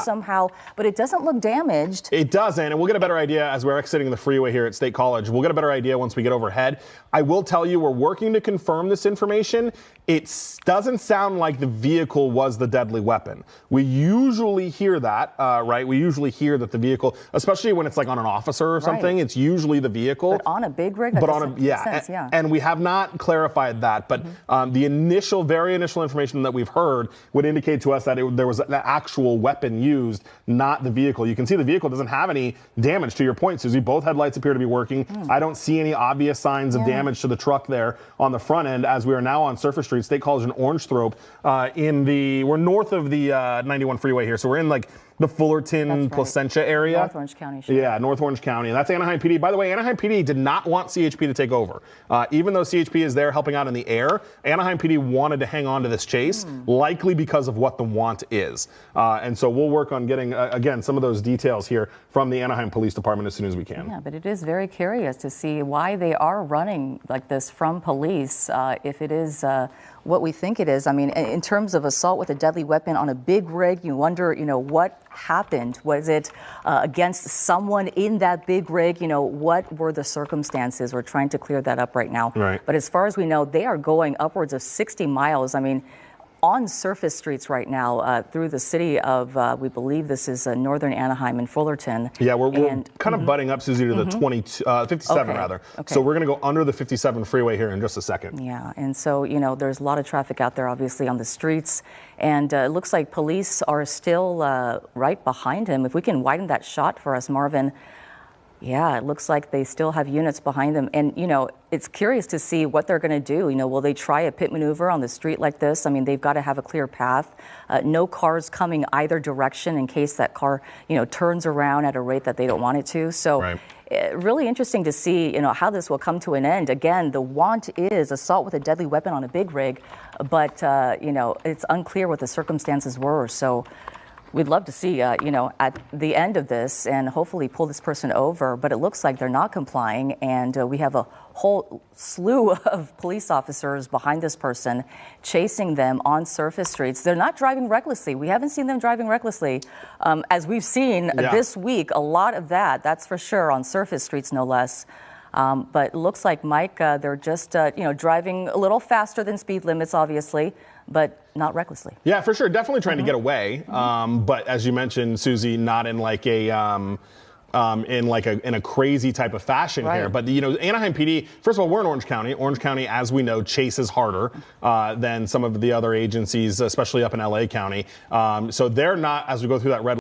somehow, but it doesn't look damaged. It doesn't, and we'll get a better idea as we're exiting the freeway here at State College. We'll get a better idea once we get overhead. I will tell you, we're working to confirm this information. It doesn't sound like the vehicle was the deadly weapon. We usually hear that, right? We usually hear that the vehicle, especially when it's like on an officer or something, it's usually the vehicle. But on a big rig, that doesn't make sense, and we have not clarified that, but the very initial information that we've heard would indicate to us that there was an actual weapon used, not the vehicle. You can see the vehicle doesn't have any damage. To your point, Susie, both headlights appear to be working. I don't see any obvious signs of damage to the truck there on the front end, as we are now on Surface Street, State College in Orange Thrope. We're north of the 91 freeway here, so we're in like the Fullerton, Placentia area. North Orange County. Sure. Yeah, North Orange County. And that's Anaheim PD. By the way, Anaheim PD did not want CHP to take over. Even though CHP is there helping out in the air, Anaheim PD wanted to hang on to this chase, likely because of what the want is. And so we'll work on getting, again, some of those details here from the Anaheim Police Department as soon as we can. Yeah, but it is very curious to see why they are running like this from police, if it is what we think it is. I mean, in terms of assault with a deadly weapon on a big rig, you wonder, what happened? Was it against someone in that big rig? What were the circumstances? We're trying to clear that up right now. Right. But as far as we know, they are going upwards of 60 miles. I mean, on surface streets right now through the city of, we believe this is northern Anaheim and Fullerton. Yeah, we're kind of butting up, Susie, to the 57 rather. Okay. So we're going to go under the 57 freeway here in just a second. Yeah, and so, there's a lot of traffic out there, obviously, on the streets. And it looks like police are still right behind him. If we can widen that shot for us, Marvin. Yeah, it looks like they still have units behind them. And, it's curious to see what they're going to do. Will they try a pit maneuver on the street like this? I mean, they've got to have a clear path. No cars coming either direction in case that car, turns around at a rate that they don't want it to. So really interesting to see, how this will come to an end. Again, the want is assault with a deadly weapon on a big rig, but, it's unclear what the circumstances were. So we'd love to see, at the end of this and hopefully pull this person over, but it looks like they're not complying, and we have a whole slew of police officers behind this person chasing them on surface streets. They're not driving recklessly. We haven't seen them driving recklessly. As we've seen this week, a lot of that's for sure, on surface streets, no less. But it looks like, Mike, they're just, driving a little faster than speed limits, obviously, but not recklessly. Yeah, for sure. Definitely trying to get away. But as you mentioned, Susie, not in like a in a crazy type of fashion here. But Anaheim PD, first of all, we're in Orange County. Orange County, as we know, chases harder than some of the other agencies, especially up in LA County. So they're not, as we go through that red